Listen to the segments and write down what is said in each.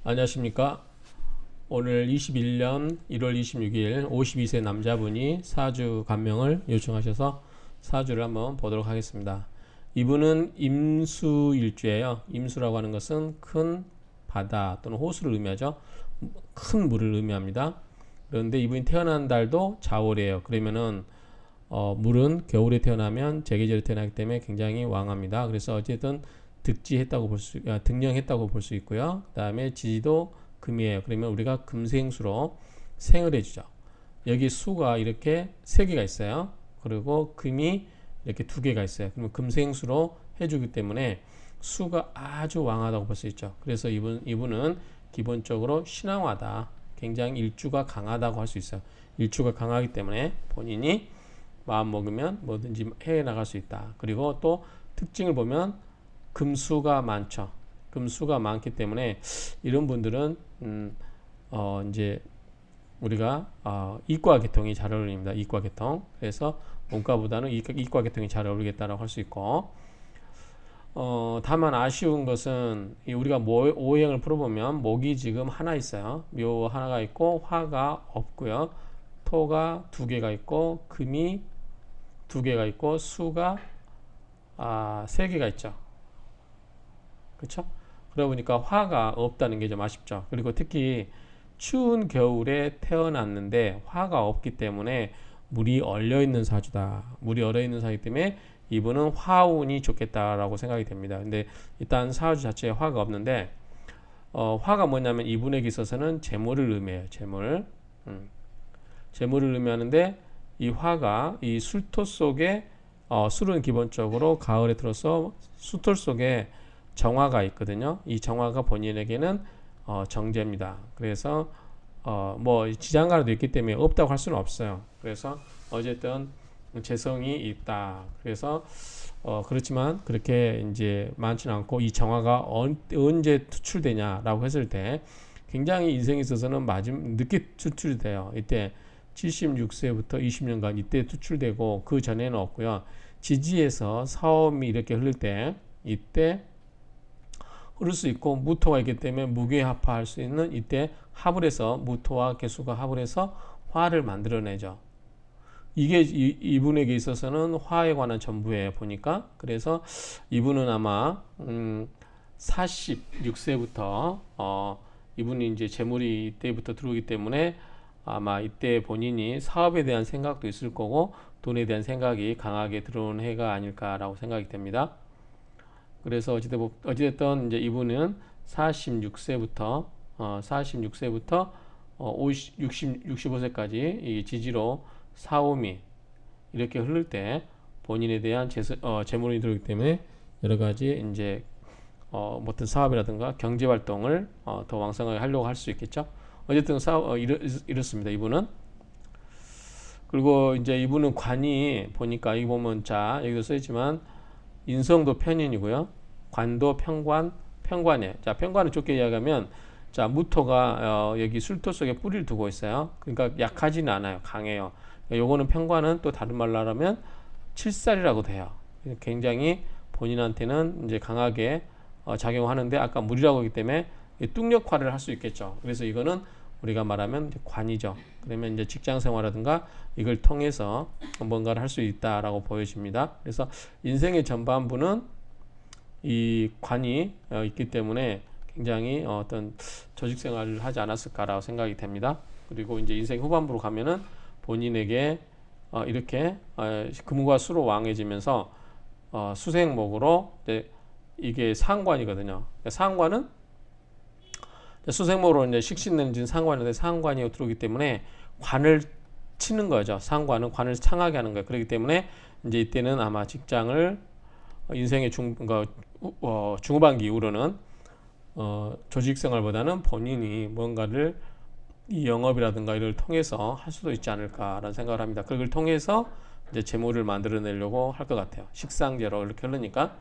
안녕하십니까. 오늘 21년 1월 26일 52세 남자분이 사주 간명을 요청하셔서 사주를 한번 보도록 하겠습니다. 이분은 임수일주예요. 임수라고 하는 것은 큰 바다 또는 호수를 의미하죠. 큰 물을 의미합니다. 그런데 이분이 태어난 달도 자월이에요. 그러면은 물은 겨울에 태어나면 제계절에 태어나기 때문에 굉장히 왕합니다. 그래서 어쨌든 득령했다고 볼 수 있고요. 그다음에 지지도 금이에요. 그러면 우리가 금생수로 생을 해주죠. 여기 수가 이렇게 세 개가 있어요. 그리고 금이 이렇게 두 개가 있어요. 그러면 금생수로 해주기 때문에 수가 아주 왕하다고 볼 수 있죠. 그래서 이분은 기본적으로 신앙화다. 굉장히 일주가 강하다고 할 수 있어요. 일주가 강하기 때문에 본인이 마음 먹으면 뭐든지 해 나갈 수 있다. 그리고 또 특징을 보면 금수가 많죠. 금수가 많기 때문에 이런 분들은 이제 우리가 이과 계통이 잘 어울립니다. 이과 계통. 그래서 문과보다는 이과 계통이 잘 어울리겠다라고 할 수 있고, 다만 아쉬운 것은 우리가 오행을 풀어보면 목이 지금 하나 있어요. 묘 하나가 있고 화가 없고요. 토가 두 개가 있고 금이 두 개가 있고 수가 세 개가 있죠. 그렇죠? 그러다 보니까 화가 없다는 게 좀 아쉽죠. 그리고 특히 추운 겨울에 태어났는데 화가 없기 때문에 물이 얼려 있는 사주다. 물이 얼려 있는 사주이기 때문에 이분은 화운이 좋겠다라고 생각이 됩니다. 근데 일단 사주 자체에 화가 없는데 화가 뭐냐면 이분에게 있어서는 재물을 의미해요. 재물. 재물을 의미하는데 이 화가 이 술토 속에 술은 기본적으로 가을에 들어서 수토 속에 정화가 있거든요. 이 정화가 본인에게는 정제입니다. 그래서 뭐 지장간에도 있기 때문에 없다고 할 수는 없어요. 그래서 어쨌든 재성이 있다. 그래서 그렇지만 그렇게 이제 많지는 않고 이 정화가 언제 투출되냐라고 했을 때 굉장히 인생에 있어서는 늦게 투출이 돼요. 이때 76세부터 20년간 이때 투출되고 그 전에는 없고요. 지지에서 사옴이 이렇게 흐를 때 이때 흐를 수 있고 무토가 있기 때문에 무괴합화할 수 있는 이때 합을 해서 무토와 개수가 합을 해서 화를 만들어내죠. 이게 이분에게 있어서는 화에 관한 전부예요. 보니까. 그래서 이분은 아마 46세부터 이분이 이제 재물이 이때부터 들어오기 때문에 아마 이때 본인이 사업에 대한 생각도 있을 거고 돈에 대한 생각이 강하게 들어오는 해가 아닐까라고 생각이 됩니다. 그래서 어찌됐든 이제 이분은 46세부터 65세까지 이 지지로 사오미 이렇게 흐를 때 본인에 대한 재물이 들어오기 때문에 여러 가지 이제 어떤 사업이라든가 경제 활동을 더 왕성하게 하려고 할 수 있겠죠. 어쨌든 이렇습니다. 이분은. 그리고 이제 이분은 관이 보니까 여기 보면 자 여기도 써있지만 인성도 편인이고요. 관도 편관이에요. 자, 편관을 좁게 이야기하면 자, 무토가 여기 술토 속에 뿌리를 두고 있어요. 그러니까 약하지는 않아요. 강해요. 요거는 편관은 또 다른 말로 하면 칠살이라고 돼요. 굉장히 본인한테는 이제 강하게 작용하는데 아까 물이라고 하기 때문에 뚝력화를 할 수 있겠죠. 그래서 이거는 우리가 말하면 관이죠. 그러면 이제 직장 생활이라든가 이걸 통해서 뭔가를 할 수 있다라고 보여집니다. 그래서 인생의 전반부는 이 관이 있기 때문에 굉장히 어떤 조직 생활을 하지 않았을까라고 생각이 됩니다. 그리고 이제 인생 후반부로 가면은 본인에게 이렇게 금과 수로 왕해지면서 수생목으로 이게 상관이거든요. 상관은 수생목으로 이제 식신는지는 상관인데 상관이 들어오기 때문에 관을 치는 거죠. 상관은 관을 창하게 하는 거예요. 그렇기 때문에 이제 이때는 아마 직장을 인생의 중후반기 이후로는 조직 생활보다는 본인이 뭔가를 이 영업이라든가 이를 통해서 할 수도 있지 않을까라는 생각을 합니다. 그걸 통해서 이제 재물을 만들어내려고 할 것 같아요. 식상제로 이렇게 흐르니까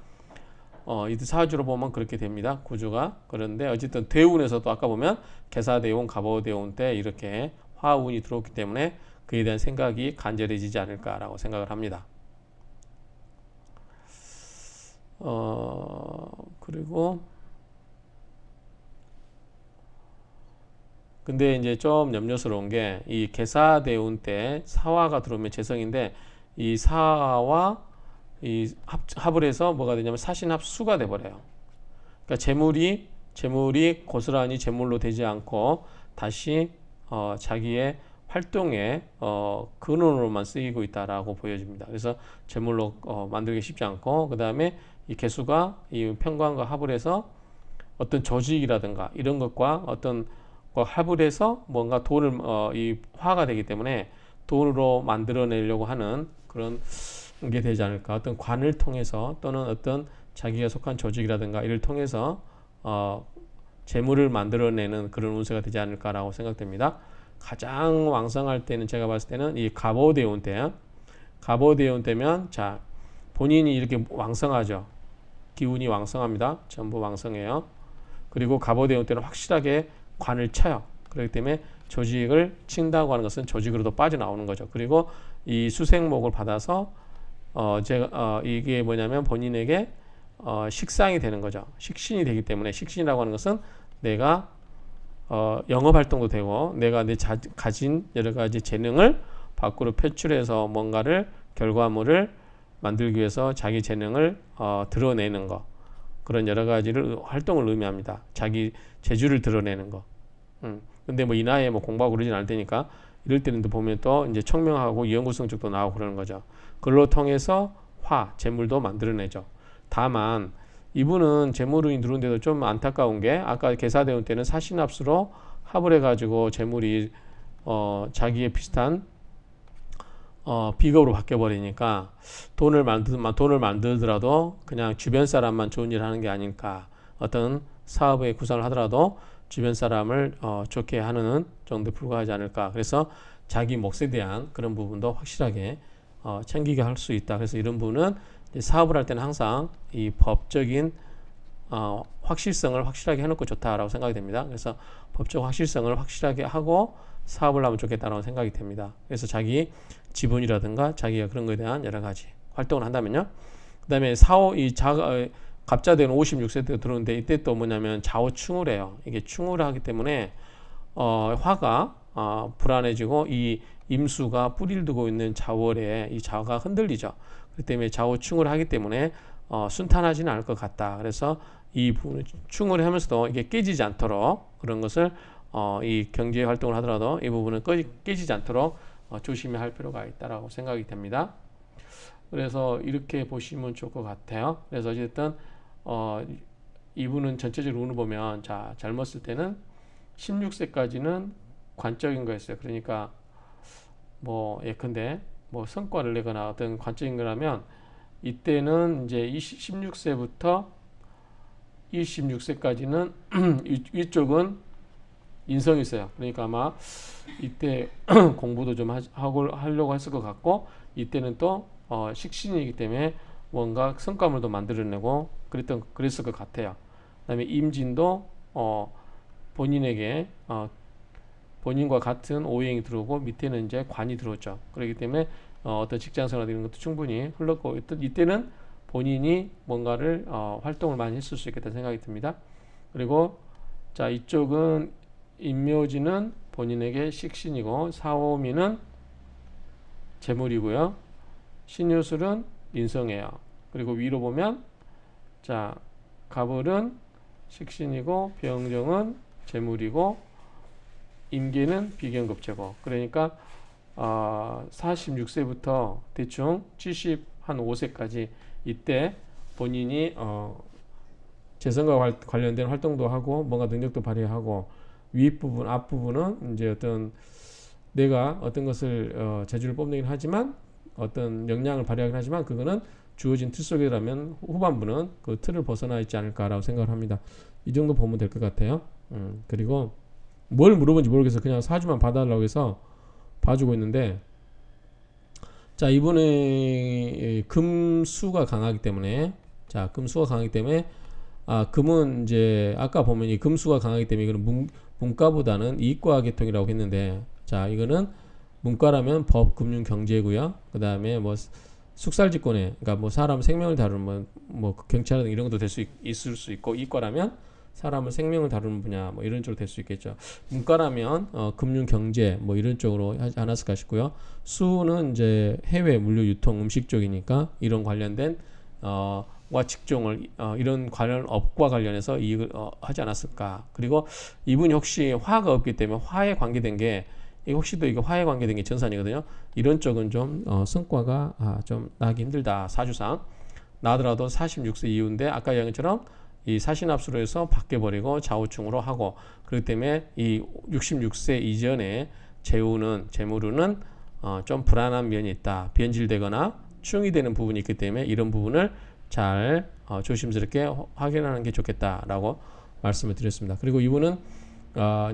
이 사주로 보면 그렇게 됩니다. 구조가. 그런데 어쨌든 대운에서도 아까 보면 개사대운, 갑오대운 때 이렇게 화운이 들어오기 때문에 그에 대한 생각이 간절해지지 않을까라고 생각을 합니다. 그리고 근데 이제 좀 염려스러운 게 이 계사대운 때 사화가 들어오면 재성인데 이 사와 이 합을 해서 뭐가 되냐면 사신합수가 돼 버려요. 그러니까 재물이 고스란히 재물로 되지 않고 다시 자기의 활동의 근원으로만 쓰이고 있다라고 보여집니다. 그래서 재물로 만들기 쉽지 않고 그 다음에 이 개수가 이 편관과 합을 해서 어떤 조직이라든가 이런 것과 어떤 합을 해서 뭔가 돈을 이 화가 되기 때문에 돈으로 만들어내려고 하는 그런 게 되지 않을까. 어떤 관을 통해서 또는 어떤 자기가 속한 조직이라든가 이를 통해서 재물을 만들어내는 그런 운세가 되지 않을까라고 생각됩니다. 가장 왕성할 때는 제가 봤을 때는 이 갑오대운 때요. 갑오대운 때면 자 본인이 이렇게 왕성하죠. 기운이 왕성합니다. 전부 왕성해요. 그리고 갑오대운 때는 확실하게 관을 쳐요. 그렇기 때문에 조직을 친다고 하는 것은 조직으로도 빠져나오는 거죠. 그리고 이 수생목을 받아서 이게 뭐냐면 본인에게 식상이 되는 거죠. 식신이 되기 때문에 식신이라고 하는 것은 내가 영업 활동도 되고 내가 가진 여러 가지 재능을 밖으로 표출해서 뭔가를 결과물을 만들기 위해서 자기 재능을 드러내는 거 그런 여러 가지를 활동을 의미합니다. 자기 재주를 드러내는 거. 근데 뭐 이 나이에 뭐 공부하고 그러진 않을 테니까 이럴 때는 또 보면 또 이제 청명하고 이연구 성적도 나오고 그러는 거죠. 그걸로 통해서 재물도 만들어내죠. 다만 이분은 재물운이 들어온데도 좀 안타까운 게 아까 계사대운 때는 사신합수로 합을 해가지고 재물이 자기의 비슷한 비겁으로 바뀌어버리니까 돈을 만들더라도 그냥 주변 사람만 좋은 일을 하는 게 아닐까. 어떤 사업의 구상을 하더라도 주변 사람을 좋게 하는 정도에 불과하지 않을까. 그래서 자기 몫에 대한 그런 부분도 확실하게 챙기게 할 수 있다. 그래서 이런 분은 사업을 할 때는 항상 이 법적인 확실성을 확실하게 해놓고 좋다라고 생각이 됩니다. 그래서 법적 확실성을 확실하게 하고 사업을 하면 좋겠다라고 생각이 됩니다. 그래서 자기 지분이라든가 자기가 그런 거에 대한 여러 가지 활동을 한다면요. 그 다음에 갑자되는 56세 때 들어오는데 이때 또 뭐냐면 좌우충을 해요. 이게 충을 하기 때문에 화가 불안해지고 이 임수가 뿌리를 두고 있는 좌월에 이 좌가 흔들리죠. 그렇기 때문에 좌우충을 하기 때문에 순탄하지는 않을 것 같다. 그래서 이 부분을 충을 하면서도 이게 깨지지 않도록 그런 것을 이 경제 활동을 하더라도 이 부분은 깨지지 않도록 조심해야 할 필요가 있다라고 생각이 됩니다. 그래서 이렇게 보시면 좋을 것 같아요. 그래서 어쨌든 이분은 전체적으로 운을 보면 자 젊었을 때는 16세까지는 관적인 거였어요. 그러니까 뭐 예컨대 뭐 성과를 내거나 어떤 관적인 거라면 이때는 이제 16세부터 26세까지는 위쪽은 인성이 있어요. 그러니까 아마 이때 공부도 좀 하려고 했을 것 같고 이때는 또 식신이기 때문에 뭔가 성과물도 만들어내고 그랬을 것 같아요. 그다음에 임진도 본인에게 본인과 같은 오행이 들어오고 밑에는 이제 관이 들어오죠. 그렇기 때문에 어떤 직장생활 이런 것도 충분히 흘렀고 이때는 본인이 뭔가를 활동을 많이 했을 수 있겠다는 생각이 듭니다. 그리고 자 이쪽은 임묘지는 본인에게 식신이고 사오미는 재물이고요. 신유술은 인성이에요. 그리고 위로 보면 자 갑을은 식신이고 병정은 재물이고 임계는 비견급제고 그러니까 46세부터 대충 75세까지 이때 본인이 재성과 관련된 활동도 하고 뭔가 능력도 발휘하고 윗부분 앞부분은 이제 어떤 내가 어떤 것을 재주를 뽐내긴 하지만 어떤 역량을 발휘하긴 하지만 그거는 주어진 틀 속이라면 후반부는 그 틀을 벗어나 있지 않을까라고 생각을 합니다. 이 정도 보면 될 것 같아요. 그리고 뭘 물어본지 모르겠어요. 그냥 사주만 봐달라고 해서 봐주고 있는데 자 이분의 금수가 강하기 때문에 금은 이제 아까 보면 이 금수가 강하기 때문에 이거는 문과보다는 이과 계통이라고 했는데 자 이거는 문과라면 법, 금융, 경제고요. 그 다음에 뭐 숙살직권에 그러니까 뭐 사람 생명을 다루는 뭐 경찰은 이런 것도 될 수 있을 수 있고 이과라면 사람을 생명을 다루는 분야 뭐 이런 쪽으로 될 수 있겠죠. 문과라면 금융 경제 뭐 이런 쪽으로 하지 않았을까 싶고요. 수는 이제 해외 물류 유통 음식 쪽이니까 이런 관련된 와 직종을 이런 관련 업과 관련해서 이익을 하지 않았을까. 그리고 이분이 혹시 화가 없기 때문에 화에 관계된 게 혹시 또 이게 화에 관계된 게 전산이거든요. 이런 쪽은 좀 성과가 좀 나기 힘들다. 사주상 나더라도 46세 이후인데 아까 얘기한 것처럼 이 사신합수로 해서 바뀌어버리고 좌우충으로 하고 그렇기 때문에 이 66세 이전에 재물운은 좀 불안한 면이 있다. 변질되거나 충이 되는 부분이 있기 때문에 이런 부분을 잘 조심스럽게 확인하는 게 좋겠다라고 말씀을 드렸습니다. 그리고 이분은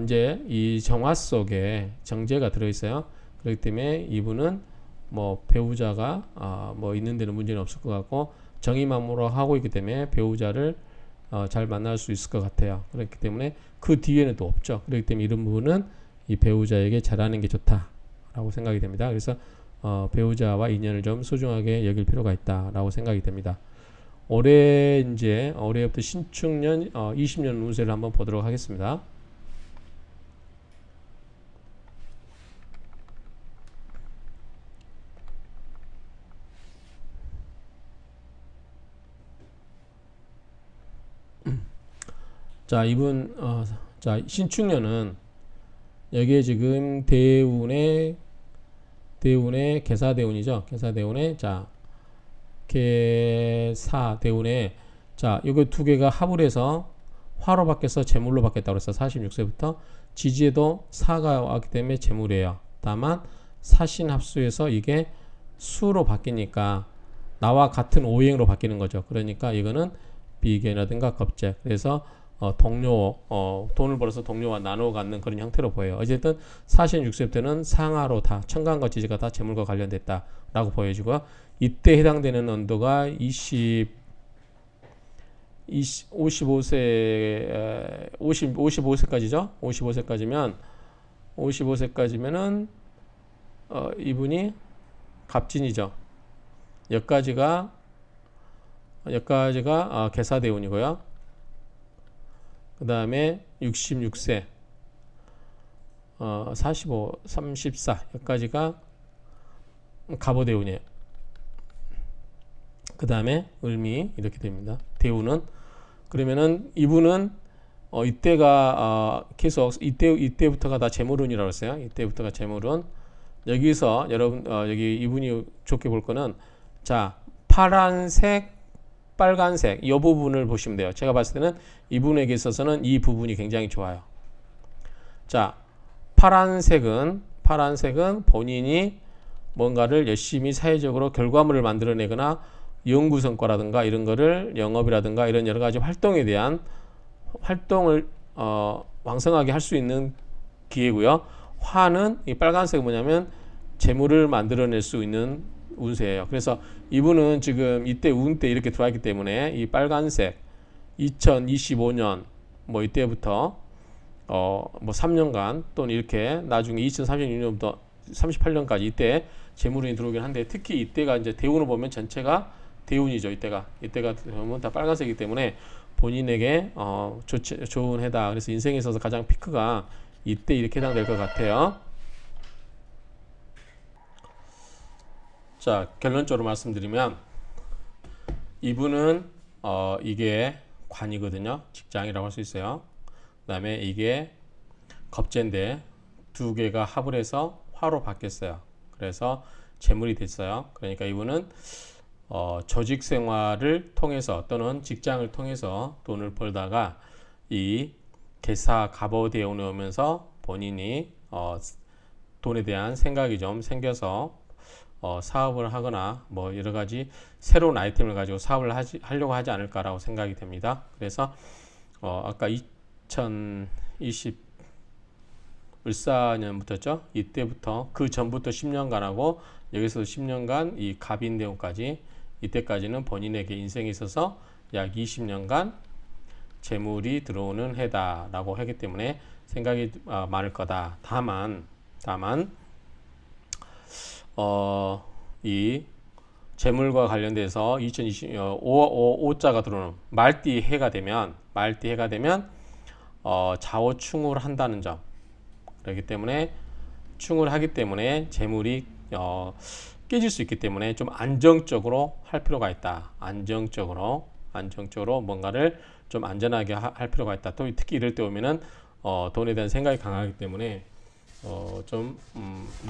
이제 이 정화 속에 정제가 들어있어요. 그렇기 때문에 이분은 뭐 배우자가 뭐 있는 데는 문제는 없을 것 같고 정의만무로 하고 있기 때문에 배우자를 잘 만날 수 있을 것 같아요. 그렇기 때문에 그 뒤에는 또 없죠. 그렇기 때문에 이런 부분은 이 배우자에게 잘하는 게 좋다라고 생각이 됩니다. 그래서 배우자와 인연을 좀 소중하게 여길 필요가 있다라고 생각이 됩니다. 올해부터 신축년 20년 운세를 한번 보도록 하겠습니다. 자, 신축년은 여기에 지금 대운의 계사대운이죠. 계사대운의 계사대운에 이거 두 개가 합을 해서 화로 바뀌어서 재물로 바뀌었다고 그랬어. 46세부터 지지에도 사가 왔기 때문에 재물이에요. 다만 사신합수에서 이게 수로 바뀌니까 나와 같은 오행으로 바뀌는 거죠. 그러니까 이거는 비계라든가 겁재. 그래서 동료, 돈을 벌어서 동료와 나누어 갖는 그런 형태로 보여요. 어쨌든 46세부터는 상하로 다, 청간과 지지가 다 재물과 관련됐다라고 보여지고요. 이때 해당되는 언도가 55세까지죠. 55세까지면은, 이분이 갑진이죠. 여기까지가 계사대운이고요. 그 다음에 66세 45, 34 여기까지가 갑오대운이에요. 그 다음에 을미 이렇게 됩니다. 대운은 그러면은 이분은 이때가 계속 이때부터가 다 재물운이라고 했어요. 이때부터가 재물운. 여기서 여러분 여기 이분이 좋게 볼 거는 파란색 빨간색 이 부분을 보시면 돼요. 제가 봤을 때는 이분에게 있어서는 이 부분이 굉장히 좋아요. 파란색은 본인이 뭔가를 열심히 사회적으로 결과물을 만들어내거나 연구 성과라든가 이런 거를 영업이라든가 이런 여러 가지 활동에 대한 활동을 왕성하게 할 수 있는 기회고요. 화는 이 빨간색은 뭐냐면 재물을 만들어낼 수 있는 운세예요. 그래서 이분은 지금 이때 운때 이렇게 들어와 있기 때문에 이 빨간색 2025년 뭐 이때부터 뭐 3년간 또는 이렇게 나중에 2036년부터 38년까지 이때 재물운이 들어오긴 한데 특히 이때가 이제 대운을 보면 전체가 대운이죠. 이때가 보면 다 빨간색이기 때문에 본인에게 좋은 해다. 그래서 인생에 있어서 가장 피크가 이때 이렇게 해당될 것 같아요. 결론적으로 말씀드리면 이분은 이게 관이거든요. 직장이라고 할 수 있어요. 그 다음에 이게 겁재인데 두 개가 합을 해서 화로 바뀌었어요. 그래서 재물이 됐어요. 그러니까 이분은 조직 생활을 통해서 또는 직장을 통해서 돈을 벌다가 이 계사 갑오대운에 오면서 본인이 돈에 대한 생각이 좀 생겨서 사업을 하거나 뭐 여러 가지 새로운 아이템을 가지고 사업을 하려고 하지 않을까라고 생각이 됩니다. 그래서 아까 2020 을사년부터죠. 이때부터 그 전부터 10년간하고 여기서 10년간 이 갑인대운까지 이때까지는 본인에게 인생에 있어서 약 20년간 재물이 들어오는 해다라고 하기 때문에 생각이 많을 거다. 다만 이 재물과 관련돼서 5자가 들어오는 말띠해가 되면 좌우충을 한다는 점. 그렇기 때문에 충을 하기 때문에 재물이 깨질 수 있기 때문에 좀 안정적으로 할 필요가 있다. 안정적으로 뭔가를 좀 안전하게 할 필요가 있다. 또 특히 이럴 때 오면은 돈에 대한 생각이 강하기 때문에 좀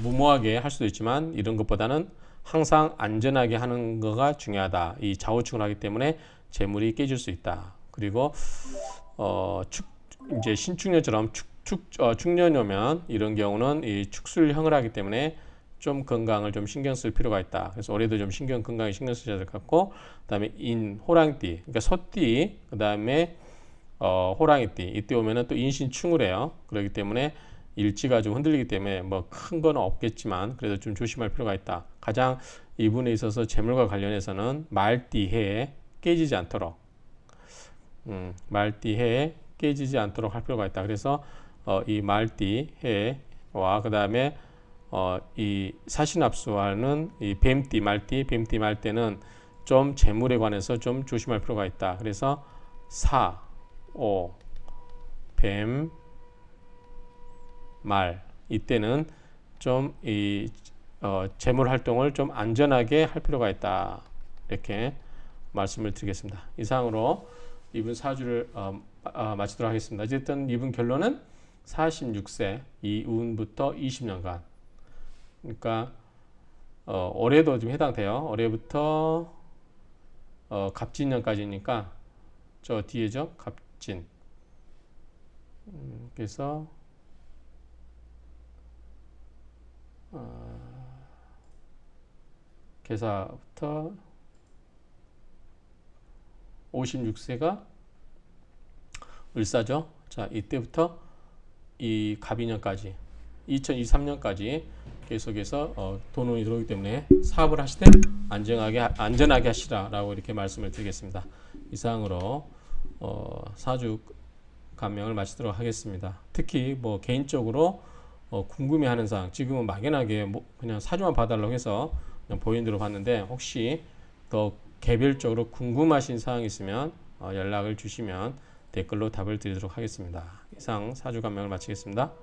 무모하게 할 수도 있지만 이런 것보다는 항상 안전하게 하는 거가 중요하다. 이 좌우충을 하기 때문에 재물이 깨질 수 있다. 그리고 이제 신축년처럼 축년이 오면 이런 경우는 이 축술형을 하기 때문에 좀 건강을 좀 신경 쓸 필요가 있다. 그래서 올해도 좀 건강에 신경 쓰셔야 될 것 같고, 그다음에 호랑띠, 그러니까 소띠, 그다음에 호랑이띠 이때 오면은 또 인신충을 해요. 그렇기 때문에 일지가 좀 흔들리기 때문에 뭐 큰 건 없겠지만 그래도 좀 조심할 필요가 있다. 가장 이분에 있어서 재물과 관련해서는 말띠해에 깨지지 않도록 말띠해에 깨지지 않도록 할 필요가 있다. 그래서 이 말띠해와 그 다음에 이 사신합수하는 이 뱀띠 말띠는 좀 재물에 관해서 좀 조심할 필요가 있다. 그래서 뱀, 말 이때는 좀 이 재물 활동을 좀 안전하게 할 필요가 있다. 이렇게 말씀을 드리겠습니다. 이상으로 이분 사주를 마치도록 하겠습니다. 어쨌든 이분 결론은 46세 이운부터 20년간, 그러니까 올해도 좀 해당돼요. 올해부터 갑진년까지니까 저 뒤에죠, 갑진. 그래서 계사부터 56세가 을사죠. 자, 이때부터 이 갑인년까지 2023년까지 계속해서 돈운이 들어오기 때문에 사업을 하실 때 안전하게 하시라라고 이렇게 말씀을 드리겠습니다. 이상으로 사주 감명을 마치도록 하겠습니다. 특히 뭐 개인적으로 궁금해하는 사항, 지금은 막연하게 그냥 사주만 봐달라고 해서 그냥 보인 대로 봤는데 혹시 더 개별적으로 궁금하신 사항이 있으면 연락을 주시면 댓글로 답을 드리도록 하겠습니다. 이상 사주 감명을 마치겠습니다.